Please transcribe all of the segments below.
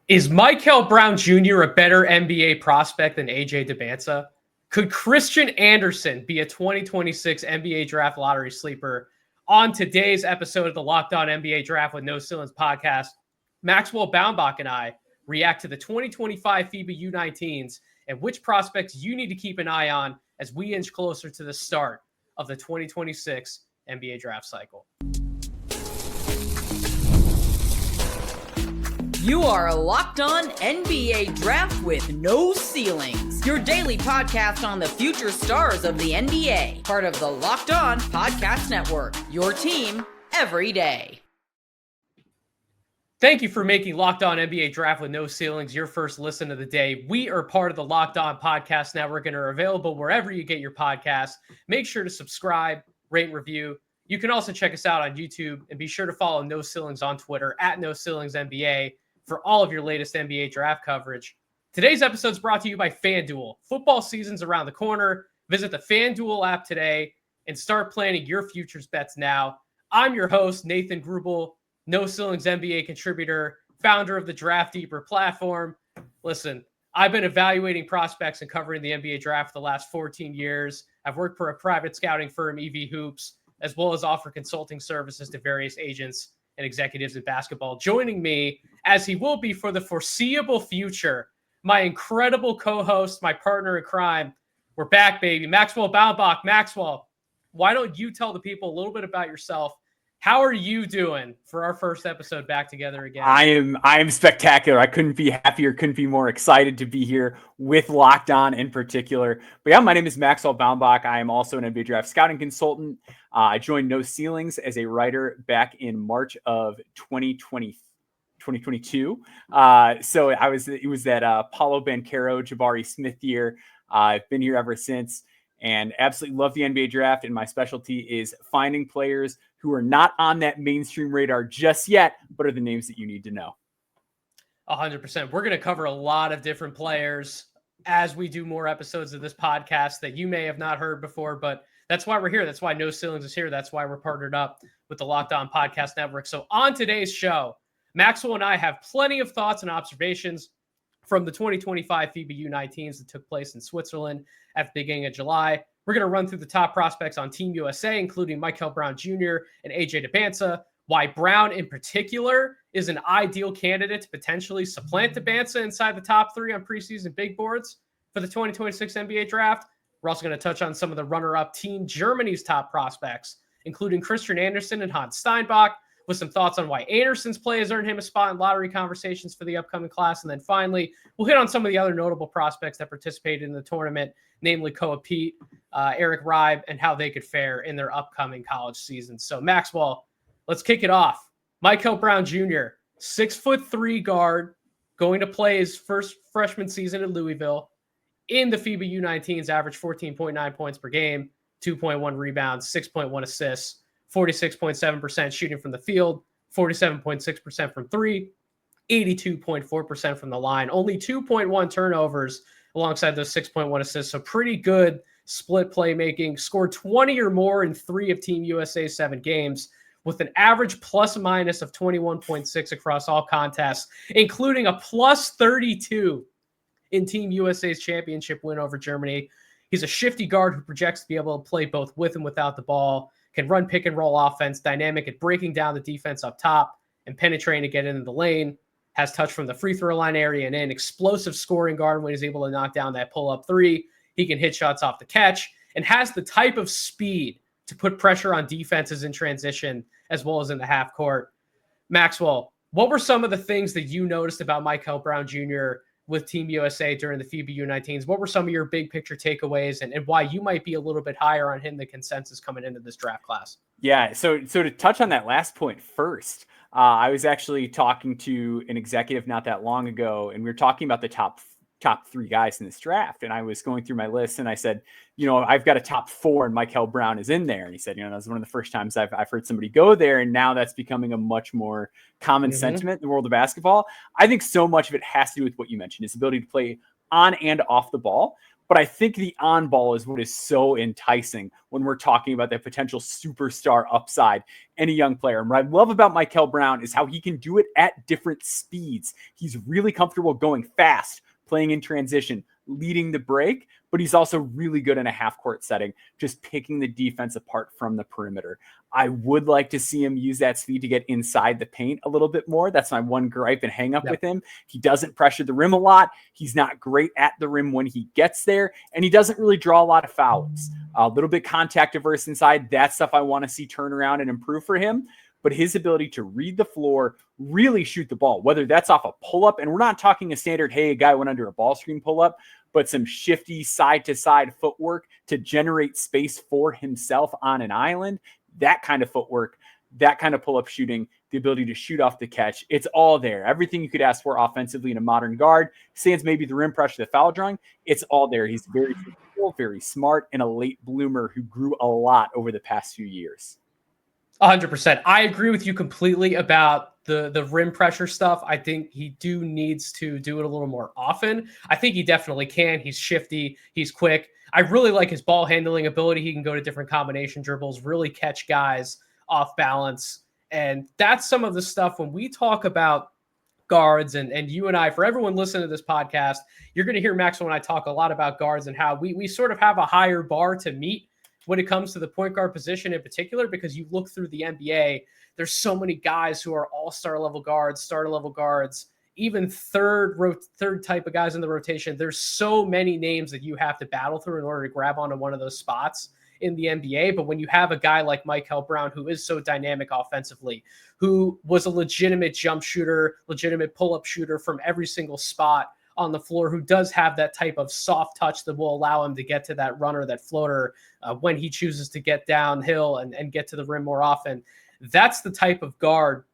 Is Mikel Brown Jr. a better NBA prospect than AJ Dybantsa? Could Christian Anderson be a 2026 NBA draft lottery sleeper? On today's episode of the Locked On NBA Draft with No Ceilings podcast, Maxwell, Baumbach, and I react to the 2025 FIBA U19s and which prospects you need to keep an eye on as we inch closer to the start of the 2026 NBA draft cycle. You are Locked On NBA Draft with No Ceilings, your daily podcast on the future stars of the NBA, part of the Locked On Podcast Network, your team every day. Thank you for making Locked On NBA Draft with No Ceilings your first listen of the day. We are part of the Locked On Podcast Network and are available wherever you get your podcasts. Make sure to subscribe, rate, and review. You can also check us out on YouTube and be sure to follow No Ceilings on Twitter at No Ceilings NBA for all of your latest NBA draft coverage. Today's episode is brought to you by FanDuel. Football season's around the corner. Visit the FanDuel app today and start planning your futures bets now. I'm your host, Nathan Grubel, No Ceilings NBA contributor, founder of the Draft Deeper platform. Listen, I've been evaluating prospects and covering the NBA draft for the last 14 years. I've worked for a private scouting firm, EV Hoops, as well as offer consulting services to various agents and executives in basketball. Joining me, as he will be for the foreseeable future, my incredible co-host, my partner in crime. We're back, baby. Maxwell Baumbach. Maxwell, why don't you tell the people a little bit about yourself? How are you doing for our first episode back together again? I am spectacular. I couldn't be happier, couldn't be more excited to be here with Locked On in particular. But yeah, my name is Maxwell Baumbach. I am also an NBA draft scouting consultant. I joined No Ceilings as a writer back in March of 2022. So it was that Paulo Banchero, Jabari Smith year. I've been here ever since and absolutely love the NBA draft. And my specialty is finding players who are not on that mainstream radar just yet, but are the names that you need to know. 100%. We're going to cover a lot of different players as we do more episodes of this podcast that you may have not heard before, but that's why we're here. That's why No Ceilings is here. That's why we're partnered up with the Locked On Podcast Network. So on today's show, Maxwell and I have plenty of thoughts and observations from the 2025 FIBA U19s that took place in Switzerland at the beginning of July. We're going to run through the top prospects on Team USA, including Mikel Brown Jr. and AJ Dybantsa, why Brown in particular is an ideal candidate to potentially supplant Dybantsa inside the top three on preseason big boards for the 2026 NBA draft. We're also going to touch on some of the runner-up Team Germany's top prospects, including Christian Anderson and Hans Steinbach, with some thoughts on why Anderson's play has earned him a spot in lottery conversations for the upcoming class. And then finally, we'll hit on some of the other notable prospects that participated in the tournament, namely Koa Peat, Eric Reibe, and how they could fare in their upcoming college season. So Maxwell, let's kick it off. Mikel Brown Jr., 6'3" guard, going to play his first freshman season at Louisville. In the FIBA U19s, averaged 14.9 points per game, 2.1 rebounds, 6.1 assists, 46.7% shooting from the field, 47.6% from three, 82.4% from the line, only 2.1 turnovers alongside those 6.1 assists. So pretty good split playmaking, scored 20 or more in 3 of Team USA's 7 games with an average plus minus of 21.6 across all contests, including a plus 32 in Team USA's championship win over Germany. He's a shifty guard who projects to be able to play both with and without the ball, can run pick and roll offense, dynamic at breaking down the defense up top and penetrating to get into the lane, has touch from the free throw line area and an explosive scoring guard when he's able to knock down that pull-up three. He can hit shots off the catch and has the type of speed to put pressure on defenses in transition as well as in the half court. Maxwell, what were some of the things that you noticed about Mikel Brown Jr. with Team USA during the FIBA U19s? What were some of your big picture takeaways and why you might be a little bit higher on him than consensus coming into this draft class? Yeah, so to touch on that last point first, I was actually talking to an executive not that long ago, and we were talking about the top 3 guys in this draft. And I was going through my list and I said, I've got a top 4 and Mikel Brown is in there. And he said, that was one of the first times I've heard somebody go there. And now that's becoming a much more common sentiment in the world of basketball. I think so much of it has to do with what you mentioned, his ability to play on and off the ball. But I think the on ball is what is so enticing when we're talking about that potential superstar upside in a young player. And what I love about Mikel Brown is how he can do it at different speeds. He's really comfortable going fast, playing in transition, leading the break, but he's also really good in a half court setting, just picking the defense apart from the perimeter. I would like to see him use that speed to get inside the paint a little bit more. That's my one gripe and hang up with him. He doesn't pressure the rim a lot. He's not great at the rim when he gets there, and he doesn't really draw a lot of fouls. A little bit contact averse inside. That's stuff I want to see turn around and improve for him. But his ability to read the floor, really shoot the ball, whether that's off a pull-up, and we're not talking a standard, hey, a guy went under a ball screen pull-up, but some shifty side-to-side footwork to generate space for himself on an island, that kind of footwork, that kind of pull-up shooting, the ability to shoot off the catch, it's all there. Everything you could ask for offensively in a modern guard, sans maybe the rim pressure, the foul drawing, it's all there. He's very physical, very smart, and a late bloomer who grew a lot over the past few years. 100%. I agree with you completely about the rim pressure stuff. I think he needs to do it a little more often. I think he definitely can. He's shifty. He's quick. I really like his ball handling ability. He can go to different combination dribbles, really catch guys off balance. And that's some of the stuff when we talk about guards and you and I, for everyone listening to this podcast, you're going to hear Maxwell and I talk a lot about guards and how we sort of have a higher bar to meet when it comes to the point guard position in particular, because you look through the NBA, there's so many guys who are all-star level guards, starter level guards, even third type of guys in the rotation. There's so many names that you have to battle through in order to grab onto one of those spots in the NBA. But when you have a guy like Mikel Brown, who is so dynamic offensively, who was a legitimate jump shooter, legitimate pull-up shooter from every single spot on the floor, who does have that type of soft touch that will allow him to get to that runner, that floater, when he chooses to get downhill and get to the rim more often. That's the type of guard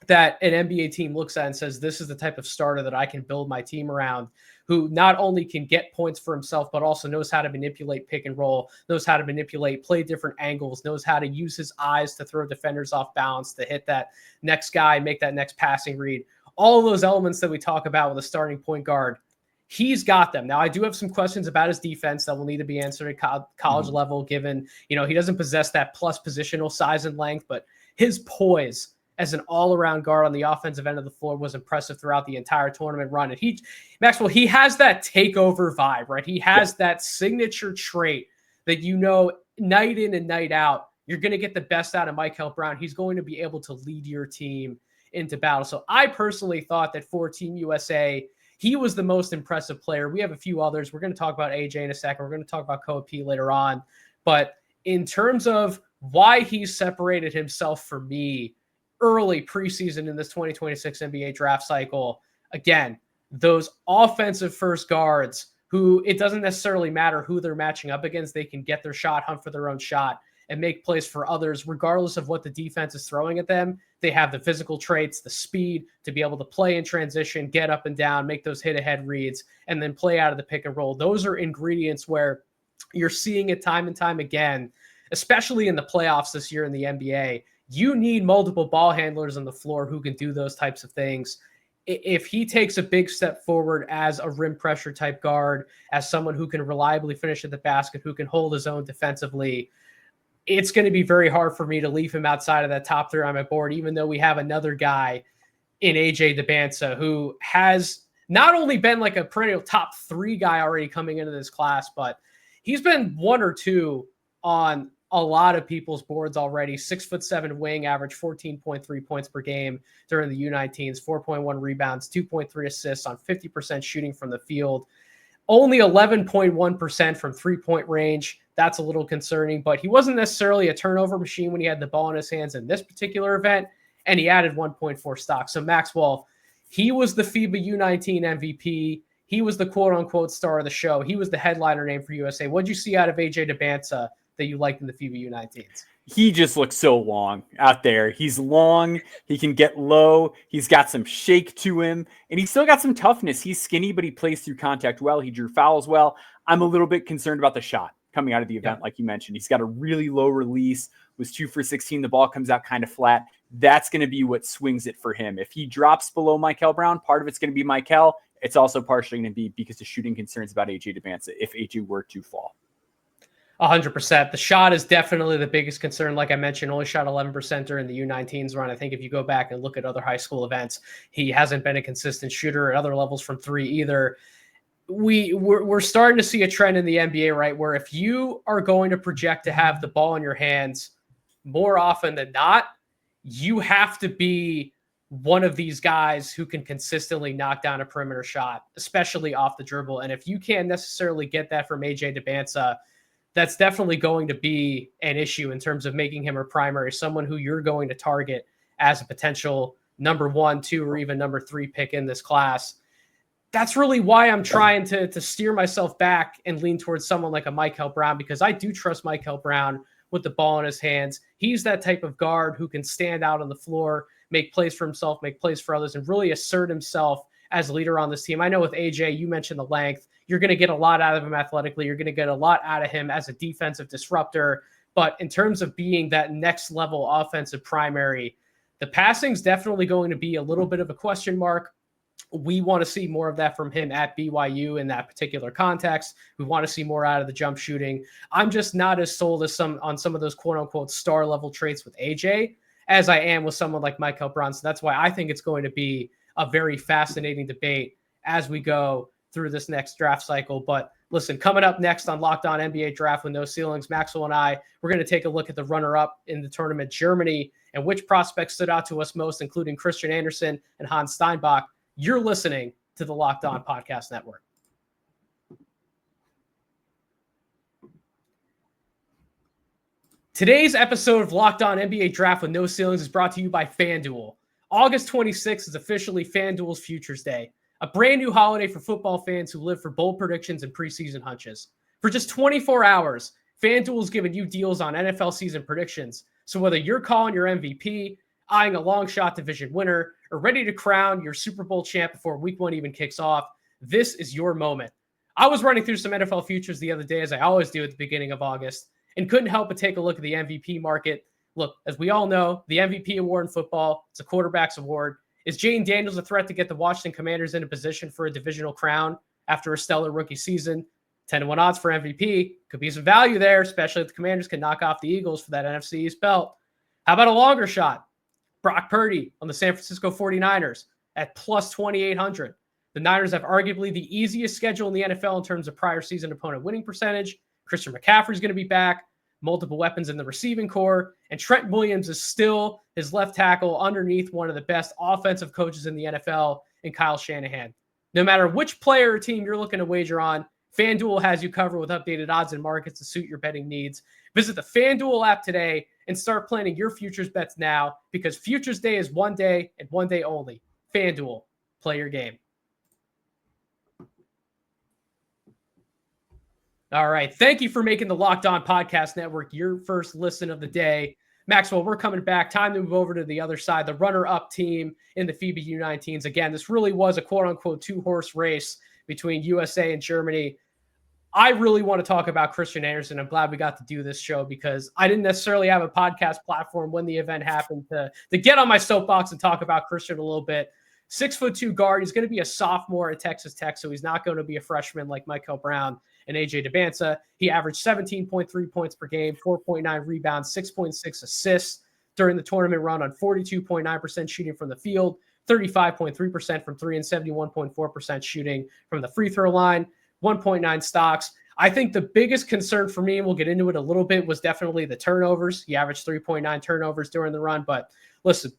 that an NBA team looks at and says, this is the type of starter that I can build my team around, who not only can get points for himself, but also knows how to manipulate pick and roll, knows how to manipulate, play different angles, knows how to use his eyes to throw defenders off balance, to hit that next guy, make that next passing read. All of those elements that we talk about with a starting point guard, he's got them. Now, I do have some questions about his defense that will need to be answered at college level, given, he doesn't possess that plus positional size and length, but his poise as an all-around guard on the offensive end of the floor was impressive throughout the entire tournament run. And Maxwell, he has that takeover vibe, right? He has that signature trait that, night in and night out, you're going to get the best out of Mikel Brown. He's going to be able to lead your team into battle. So I personally thought that for Team USA, he was the most impressive player. We have a few others. We're going to talk about AJ in a second. We're going to talk about Koa Peat later on. But in terms of why he separated himself for me early preseason in this 2026 NBA draft cycle, again, those offensive first guards who it doesn't necessarily matter who they're matching up against. They can get their shot, hunt for their own shot, and make plays for others, regardless of what the defense is throwing at them. They have the physical traits, the speed to be able to play in transition, get up and down, make those hit-ahead reads, and then play out of the pick and roll. Those are ingredients where you're seeing it time and time again, especially in the playoffs this year in the NBA. You need multiple ball handlers on the floor who can do those types of things. If he takes a big step forward as a rim pressure type guard, as someone who can reliably finish at the basket, who can hold his own defensively, it's going to be very hard for me to leave him outside of that top three on my board, even though we have another guy in AJ Dybantsa who has not only been like a perennial top three guy already coming into this class, but he's been one or two on a lot of people's boards already. 6'7" wing, average 14.3 points per game during the U19s, 4.1 rebounds, 2.3 assists on 50% shooting from the field. Only 11.1% from three-point range. That's a little concerning, but he wasn't necessarily a turnover machine when he had the ball in his hands in this particular event, and he added 1.4 stock. So Maxwell, he was the FIBA U19 MVP. He was the quote-unquote star of the show. He was the headliner name for USA. What did you see out of AJ Dybantsa that you liked in the FIBA U19s? He just looks so long out there. He's long. He can get low. He's got some shake to him, and he's still got some toughness. He's skinny, but he plays through contact well. He drew fouls well. I'm a little bit concerned about the shot coming out of the event, like you mentioned. He's got a really low release, was 2 for 16. The ball comes out kind of flat. That's going to be what swings it for him. If he drops below Mikel Brown, part of it's going to be Mikel. it's also partially going to be because of shooting concerns about AJ Dybantsa if AJ were to fall. 100%. The shot is definitely the biggest concern. Like I mentioned, only shot 11% during the U19s run. I think if you go back and look at other high school events, he hasn't been a consistent shooter at other levels from three either. We're starting to see a trend in the NBA, right, where if you are going to project to have the ball in your hands more often than not, you have to be one of these guys who can consistently knock down a perimeter shot, especially off the dribble. And if you can't necessarily get that from AJ Dybantsa, that's definitely going to be an issue in terms of making him a primary, someone who you're going to target as a potential number 1, 2, or even number 3 pick in this class. That's really why I'm trying to steer myself back and lean towards someone like a Mikel Brown, because I do trust Mikel Brown with the ball in his hands. He's that type of guard who can stand out on the floor, make plays for himself, make plays for others, and really assert himself as leader on this team. I know with AJ, you mentioned the length. You're going to get a lot out of him athletically. You're going to get a lot out of him as a defensive disruptor. But in terms of being that next level offensive primary, the passing's definitely going to be a little bit of a question mark. We want to see more of that from him at BYU in that particular context. We want to see more out of the jump shooting. I'm just not as sold as on some of those quote unquote star level traits with AJ as I am with someone like Mikel Brown. So that's why I think it's going to be a very fascinating debate as we go through this next draft cycle. But listen, coming up next on Locked On NBA Draft with No Ceilings, Maxwell and I, we're going to take a look at the runner-up in the tournament, Germany, and which prospects stood out to us most, including Christian Andersen and Hans Steinbach. You're listening to the Locked On Podcast Network. Today's episode of Locked On NBA Draft with No Ceilings is brought to you by FanDuel. August 26th is officially FanDuel's Futures Day, a brand new holiday for football fans who live for bold predictions and preseason hunches. For just 24 hours, FanDuel is giving you deals on NFL season predictions. So whether you're calling your MVP, eyeing a long shot division winner, or ready to crown your Super Bowl champ before week 1 even kicks off, this is your moment. I was running through some NFL futures the other day, as I always do at the beginning of August, and couldn't help but take a look at the MVP market. Look, as we all know, the MVP award in football, it's a quarterback's award. Is Jayden Daniels a threat to get the Washington Commanders in a position for a divisional crown after a stellar rookie season? 10-1 odds for MVP. Could be some value there, especially if the Commanders can knock off the Eagles for that NFC East belt. How about a longer shot? Brock Purdy on the San Francisco 49ers at plus 2,800. The Niners have arguably the easiest schedule in the NFL in terms of prior season opponent winning percentage. Christian McCaffrey's going to be back. Multiple weapons in the receiving core, and Trent Williams is still his left tackle underneath one of the best offensive coaches in the NFL in Kyle Shanahan. No matter which player or team you're looking to wager on, FanDuel has you covered with updated odds and markets to suit your betting needs. Visit the FanDuel app today and start planning your futures bets now, because Futures Day is one day and one day only. FanDuel, play your game. All right. Thank you for making the Locked On Podcast Network your first listen of the day. Maxwell, we're coming back. Time to move over to the other side, the runner-up team in the FIBA U19s. Again, this really was a quote-unquote two-horse race between USA and Germany. I really want to talk about Christian Andersen. I'm glad we got to do this show, because I didn't necessarily have a podcast platform when the event happened to get on my soapbox and talk about Christian a little bit. 6'2" guard. He's going to be a sophomore at Texas Tech, so he's not going to be a freshman like Mikel Brown and AJ Dybantsa. He averaged 17.3 points per game, 4.9 rebounds, 6.6 assists during the tournament run on 42.9% shooting from the field, 35.3% from three, and 71.4% shooting from the free throw line, 1.9 stocks. I think the biggest concern for me, and we'll get into it a little bit, was definitely the turnovers. He averaged 3.9 turnovers during the run. But listen,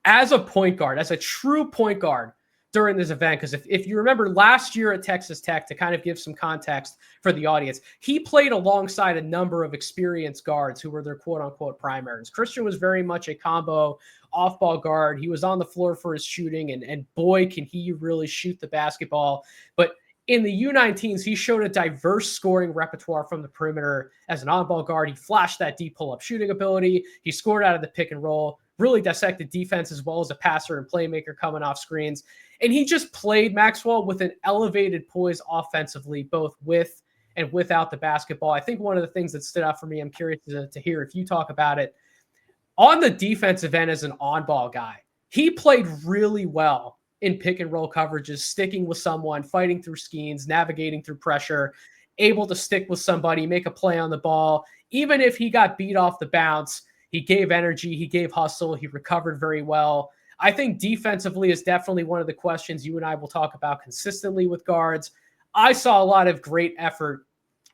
as a point guard, as a true point guard during this event, because if you remember last year at Texas Tech, to kind of give some context for the audience, he played alongside a number of experienced guards who were their quote-unquote primaries. Christian was very much a combo off-ball guard. He was on the floor for his shooting, and boy, can he really shoot the basketball. But in the U19s, he showed a diverse scoring repertoire from the perimeter as an on-ball guard. He flashed that deep pull-up shooting ability. He scored out of the pick and roll, really dissected defense as well as a passer and playmaker coming off screens. And he just played, Maxwell, with an elevated poise offensively, both with and without the basketball. I think one of the things that stood out for me, I'm curious to hear if you talk about it, on the defensive end as an on-ball guy, he played really well in pick and roll coverages, sticking with someone, fighting through schemes, navigating through pressure, able to stick with somebody, make a play on the ball. Even if he got beat off the bounce, he gave energy, he gave hustle, he recovered very well. I think defensively is definitely one of the questions you and I will talk about consistently with guards. I saw a lot of great effort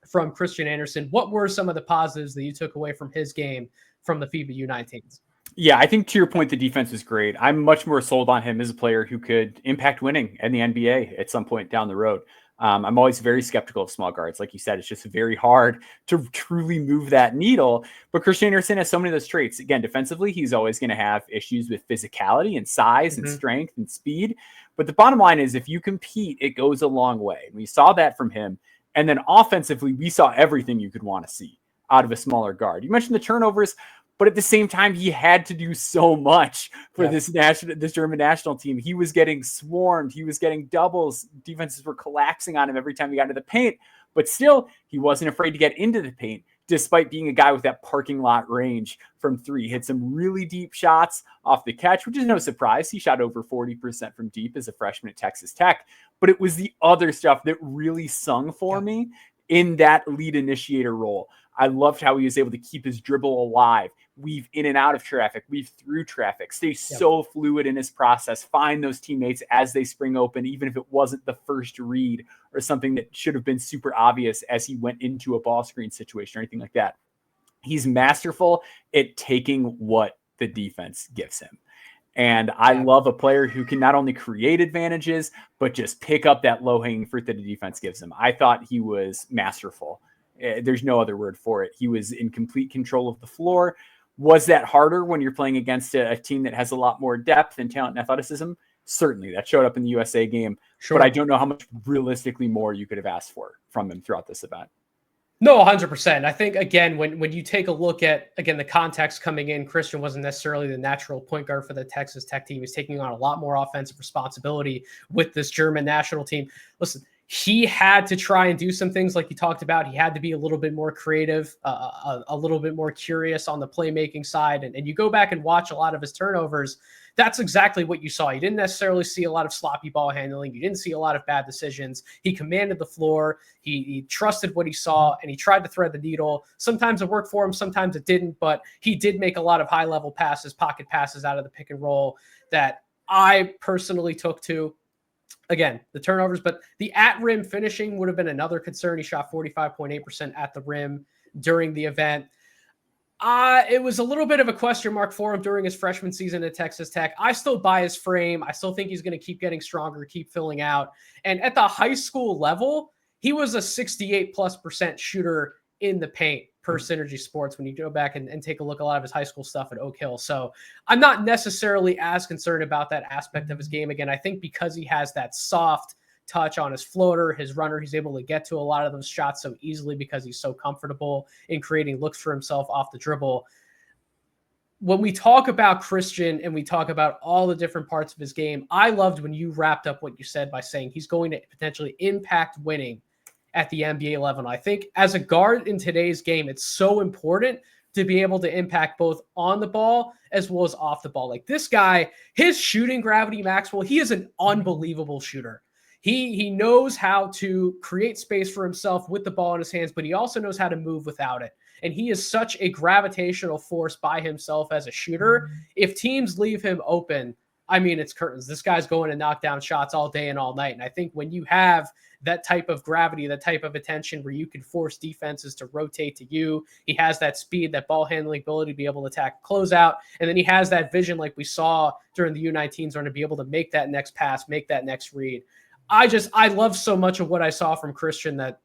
from Christian Anderson. What were some of the positives that you took away from his game from the FIBA U19s? Yeah, I think to your point, the defense was great. I'm much more sold on him as a player who could impact winning in the NBA at some point down the road. I'm always very skeptical of small guards. Like you said, it's just very hard to truly move that needle. But Christian Anderson has so many of those traits. Again, defensively, he's always going to have issues with physicality and size and strength and speed. But the bottom line is, if you compete, it goes a long way. We saw that from him. And then offensively, we saw everything you could want to see out of a smaller guard. You mentioned the turnovers, but at the same time, he had to do so much for this German national team. He was getting swarmed. He was getting doubles. Defenses were collapsing on him every time he got into the paint. But still, he wasn't afraid to get into the paint, despite being a guy with that parking lot range from three. Hit some really deep shots off the catch, which is no surprise. He shot over 40% from deep as a freshman at Texas Tech. But it was the other stuff that really sung for me in that lead initiator role. I loved how he was able to keep his dribble alive, weave in and out of traffic, weave through traffic, stay so fluid in his process, find those teammates as they spring open, even if it wasn't the first read or something that should have been super obvious as he went into a ball screen situation or anything like that. He's masterful at taking what the defense gives him. And I love a player who can not only create advantages, but just pick up that low-hanging fruit that the defense gives him. I thought he was masterful. There's no other word for it. He was in complete control of the floor. Was that harder when you're playing against a team that has a lot more depth and talent and athleticism? Certainly. That showed up in the USA game. Sure. But I don't know how much realistically more you could have asked for from him throughout this event. No, 100%. I think, again, when you take a look at, again, the context coming in, Christian wasn't necessarily the natural point guard for the Texas Tech team. He's taking on a lot more offensive responsibility with this German national team. Listen, he had to try and do some things like you talked about. He had to be a little bit more creative, a little bit more curious on the playmaking side. And you go back and watch a lot of his turnovers. That's exactly what you saw. You didn't necessarily see a lot of sloppy ball handling. You didn't see a lot of bad decisions. He commanded the floor. He trusted what he saw, and he tried to thread the needle. Sometimes it worked for him. Sometimes it didn't. But he did make a lot of high-level passes, pocket passes out of the pick and roll that I personally took to. Again, the turnovers, but the at-rim finishing would have been another concern. He shot 45.8% at the rim during the event. It was a little bit of a question mark for him during his freshman season at Texas Tech. I still buy his frame. I still think he's going to keep getting stronger, keep filling out. And at the high school level, he was a 68+% shooter in the paint per Synergy Sports when you go back and take a look at a lot of his high school stuff at Oak Hill. So I'm not necessarily as concerned about that aspect of his game. Again, I think because he has that soft touch on his floater, his runner, he's able to get to a lot of those shots so easily because he's so comfortable in creating looks for himself off the dribble. When we talk about Christian and we talk about all the different parts of his game, I loved when you wrapped up what you said by saying he's going to potentially impact winning at the NBA level. I think as a guard in today's game, it's so important to be able to impact both on the ball as well as off the ball. Like this guy, his shooting gravity, Maxwell, he is an unbelievable shooter. He knows how to create space for himself with the ball in his hands, but he also knows how to move without it. And he is such a gravitational force by himself as a shooter. If teams leave him open, I mean, it's curtains. This guy's going to knock down shots all day and all night. And I think when you have that type of gravity, that type of attention where you can force defenses to rotate to you, he has that speed, that ball handling ability to be able to attack closeout. And then he has that vision like we saw during the U19s run to be able to make that next pass, make that next read. I love so much of what I saw from Christian that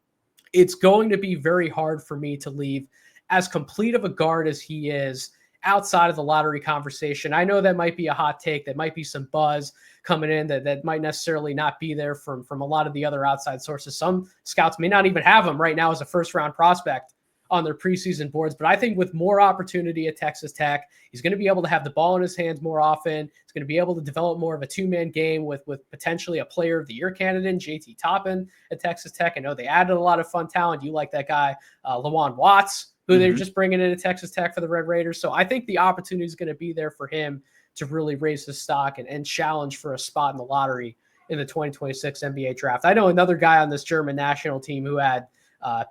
it's going to be very hard for me to leave as complete of a guard as he is outside of the lottery conversation. I know that might be a hot take. That might be some buzz coming in that might necessarily not be there from a lot of the other outside sources. Some scouts may not even have him right now as a first-round prospect on their preseason boards. But I think with more opportunity at Texas Tech, he's going to be able to have the ball in his hands more often. He's going to be able to develop more of a two-man game with potentially a player of the year candidate, JT Toppin at Texas Tech. I know they added a lot of fun talent. You like that guy, Lawan Watts, who they're just bringing into Texas Tech for the Red Raiders. So I think the opportunity is going to be there for him to really raise his stock and challenge for a spot in the lottery in the 2026 NBA draft. I know another guy on this German national team who had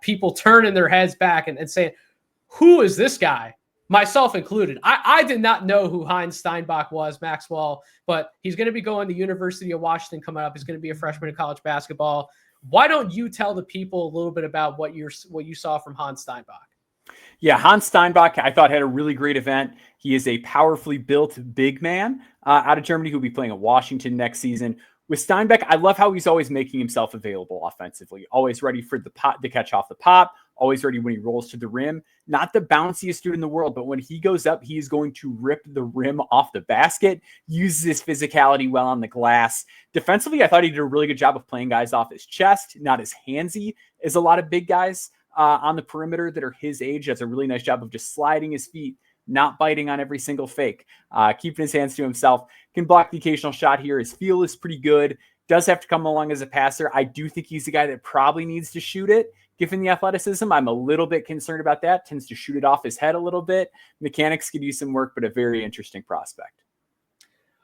people turning their heads back and saying, who is this guy? Myself included. I did not know who Heinz Steinbach was, Maxwell, but he's going to be going to University of Washington coming up. He's going to be a freshman in college basketball. Why don't you tell the people a little bit about what you saw from Hans Steinbach? Yeah, Hans Steinbach, I thought, had a really great event. He is a powerfully built big man out of Germany who will be playing at Washington next season. With Steinbach, I love how he's always making himself available offensively, always ready for the pot to catch off the pop, always ready when he rolls to the rim. Not the bounciest dude in the world, but when he goes up, he is going to rip the rim off the basket, uses his physicality well on the glass. Defensively, I thought he did a really good job of playing guys off his chest, not as handsy as a lot of big guys on the perimeter that are his age. Does a really nice job of just sliding his feet, not biting on every single fake, keeping his hands to himself, can block the occasional shot here. His feel is pretty good, does have to come along as a passer. I do think he's the guy that probably needs to shoot it, given the athleticism. I'm a little bit concerned about that. Tends to shoot it off his head a little bit. Mechanics could use some work, but a very interesting prospect.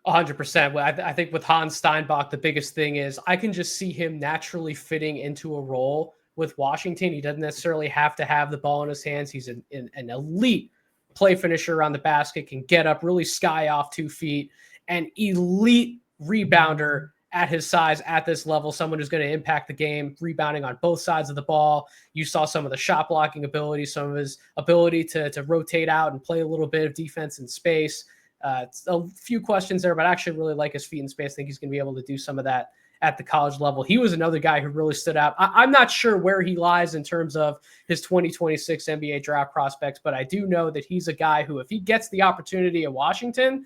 100%. I think with Hans Steinbach, the biggest thing is I can just see him naturally fitting into a role with Washington. He doesn't necessarily have to have the ball in his hands. He's an elite play finisher around the basket, can get up, really sky off 2 feet, and elite rebounder at his size at this level, someone who's going to impact the game, rebounding on both sides of the ball. You saw some of the shot blocking ability, some of his ability to rotate out and play a little bit of defense in space. It's a few questions there, but I actually really like his feet in space. I think he's going to be able to do some of that at the college level. He was another guy who really stood out. I'm not sure where he lies in terms of his 2026 NBA draft prospects, but I do know that he's a guy who, if he gets the opportunity at Washington,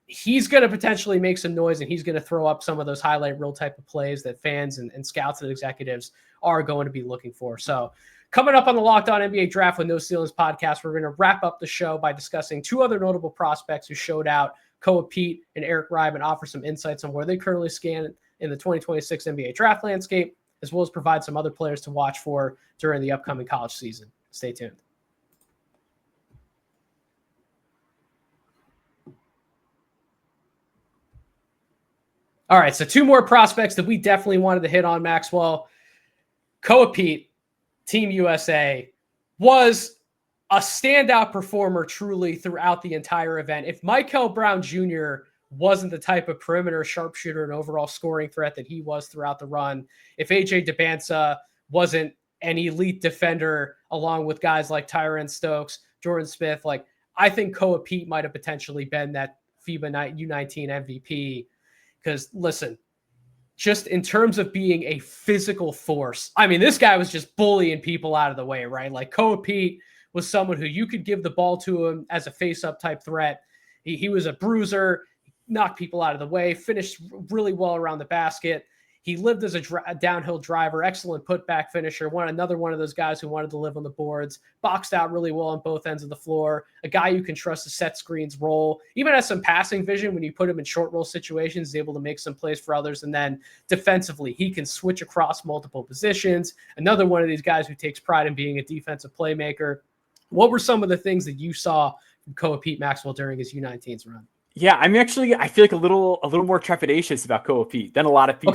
he's going to potentially make some noise, and he's going to throw up some of those highlight reel type of plays that fans and scouts and executives are going to be looking for. So coming up on the Locked On NBA Draft with No Ceilings podcast, we're going to wrap up the show by discussing 2 other notable prospects who showed out, Koa Peat and Eric Reibe, and offer some insights on where they currently stand in the 2026 NBA draft landscape, as well as provide some other players to watch for during the upcoming college season. Stay tuned. All right, so 2 more prospects that we definitely wanted to hit on, Maxwell. Koa Peat, Team USA, was a standout performer truly throughout the entire event. If Mikel Brown Jr. wasn't the type of perimeter sharpshooter and overall scoring threat that he was throughout the run, if AJ Dybantsa wasn't an elite defender along with guys like Tyron Stokes, Jordan Smith, like I think Koa Peat might have potentially been that FIBA U19 MVP. Because listen, just in terms of being a physical force, I mean, this guy was just bullying people out of the way, right? Like Koa Peat was someone who you could give the ball to him as a face-up type threat. He was a bruiser, knocked people out of the way, finished really well around the basket. He lived as a downhill driver, excellent putback finisher, another one of those guys who wanted to live on the boards, boxed out really well on both ends of the floor, a guy you can trust to set screens, roll, even has some passing vision when you put him in short roll situations, is able to make some plays for others. And then defensively, he can switch across multiple positions. Another one of these guys who takes pride in being a defensive playmaker. What were some of the things that you saw from Koa Peat Maxwell during his U19's run? Yeah, I feel like a little more trepidatious about Koa Peat than a lot of people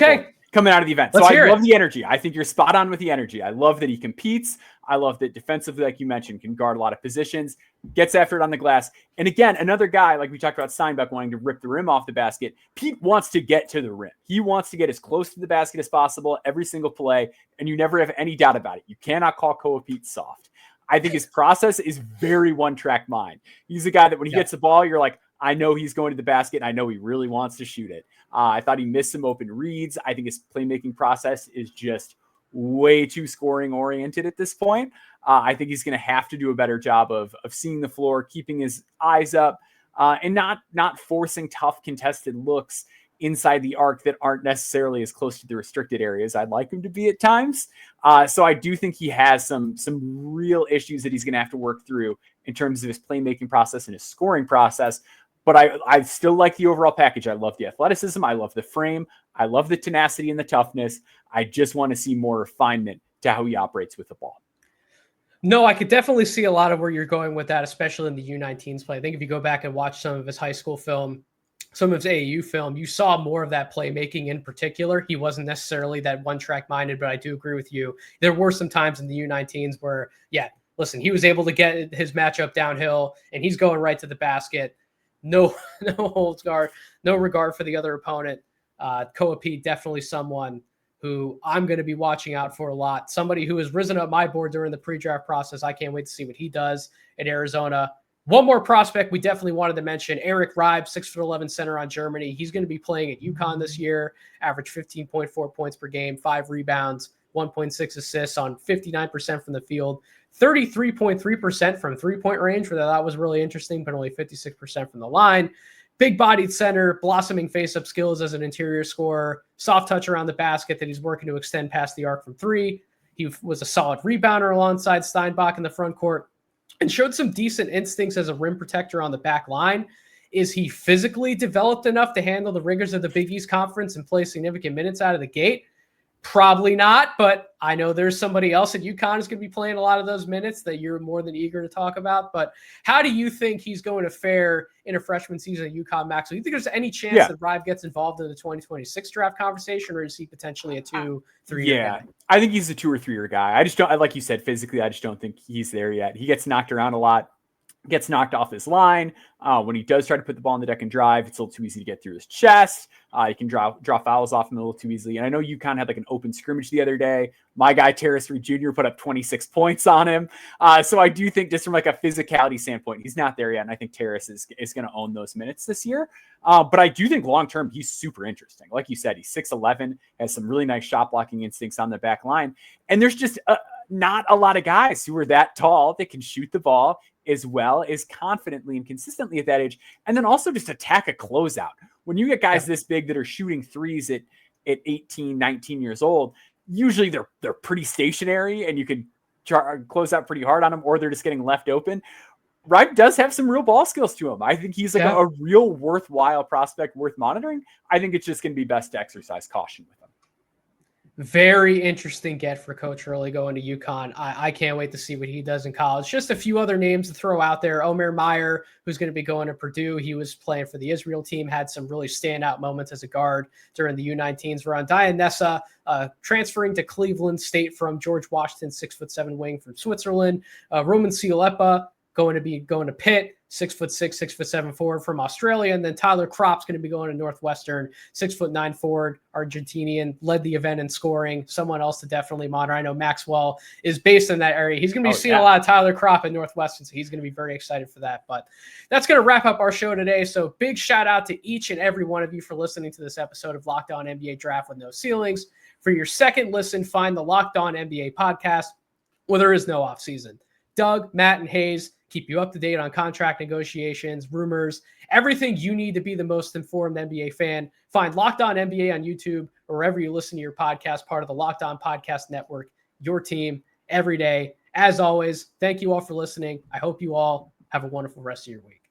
coming out of the event. Let's hear I love it. the energy. I think you're spot on with the energy. I love that he competes. I love that defensively, like you mentioned, can guard a lot of positions, gets after it on the glass. And again, another guy, like we talked about Steinbach wanting to rip the rim off the basket. Peat wants to get to the rim. He wants to get as close to the basket as possible every single play, and you never have any doubt about it. You cannot call Koa Peat soft. I think his process is very one-track mind. He's a guy that when he gets the ball, you're like, I know he's going to the basket, and I know he really wants to shoot it. I thought he missed some open reads. I think his playmaking process is just way too scoring-oriented at this point. I think he's going to have to do a better job of seeing the floor, keeping his eyes up, and not forcing tough contested looks inside the arc that aren't necessarily as close to the restricted areas I'd like him to be at times. So I do think he has some real issues that he's going to have to work through in terms of his playmaking process and his scoring process. But I still like the overall package. I love the athleticism. I love the frame. I love the tenacity and the toughness. I just want to see more refinement to how he operates with the ball. No, I could definitely see a lot of where you're going with that, especially in the U19s play. I think if you go back and watch some of his high school film, some of his AAU film, you saw more of that playmaking in particular. He wasn't necessarily that one-track minded, but I do agree with you. There were some times in the U19s where, yeah, listen, he was able to get his matchup downhill, and he's going right to the basket. No holds guard, no regard for the other opponent. Koa Peat, definitely someone who I'm going to be watching out for a lot. Somebody who has risen up my board during the pre-draft process. I can't wait to see what he does at Arizona. One more prospect we definitely wanted to mention, Eric Reibe, 6'11" center on Germany. He's going to be playing at UConn this year, average 15.4 points per game, 5 rebounds, 1.6 assists on 59% from the field, 33.3% from three-point range, where that was really interesting, but only 56% from the line. Big-bodied center, blossoming face-up skills as an interior scorer, soft touch around the basket that he's working to extend past the arc from three. He was a solid rebounder alongside Steinbach in the front court and showed some decent instincts as a rim protector on the back line. Is he physically developed enough to handle the rigors of the Big East Conference and play significant minutes out of the gate? Probably not, but I know there's somebody else at UConn who's going to be playing a lot of those minutes that you're more than eager to talk about. But how do you think he's going to fare in a freshman season at UConn, Maxwell? Do you think there's any chance that Reibe gets involved in the 2026 draft conversation, or is he potentially a 2-3 year guy? I think he's a 2 or 3 year guy. I just don't, like you said, physically, I just don't think he's there yet. He gets knocked around a lot, gets knocked off his line. When he does try to put the ball on the deck and drive, it's a little too easy to get through his chest. He can draw fouls off him a little too easily. And I know UConn had like an open scrimmage the other day. My guy, Terrace Reed Jr. put up 26 points on him. So I do think just from like a physicality standpoint, he's not there yet. And I think Terrace is going to own those minutes this year. But I do think long-term, he's super interesting. Like you said, he's 6'11", has some really nice shot blocking instincts on the back line. And there's just not a lot of guys who are that tall that can shoot the ball as well as confidently and consistently at that age. And then also just attack a closeout. When you get guys this big that are shooting threes at 18, 19 years old, usually they're pretty stationary and you can close out pretty hard on them, or they're just getting left open. Reibe does have some real ball skills to him. I think he's like a real worthwhile prospect worth monitoring. I think it's just going to be best to exercise caution with him. Very interesting get for Coach Hurley going to UConn. I can't wait to see what he does in college. Just a few other names to throw out there. Omer Meyer, who's going to be going to Purdue. He was playing for the Israel team, had some really standout moments as a guard during the U19s run. Dybantsa, transferring to Cleveland State from George Washington, 6'7" wing from Switzerland. Roman Siolepa going to Pitt, 6'6", 6'7" forward from Australia. And then Tyler Kropp's going to be going to Northwestern, 6'9" forward, Argentinian, led the event in scoring. Someone else to definitely monitor. I know Maxwell is based in that area. He's going to be seeing a lot of Tyler Kropp at Northwestern, so he's going to be very excited for that. But that's going to wrap up our show today. So big shout out to each and every one of you for listening to this episode of Locked On NBA Draft with No Ceilings. For your second listen, find the Locked On NBA podcast, where there is no offseason. Doug, Matt, and Hayes keep you up to date on contract negotiations, rumors, everything you need to be the most informed NBA fan. Find Locked On NBA on YouTube or wherever you listen to your podcast, part of the Locked On Podcast Network, your team every day. As always, thank you all for listening. I hope you all have a wonderful rest of your week.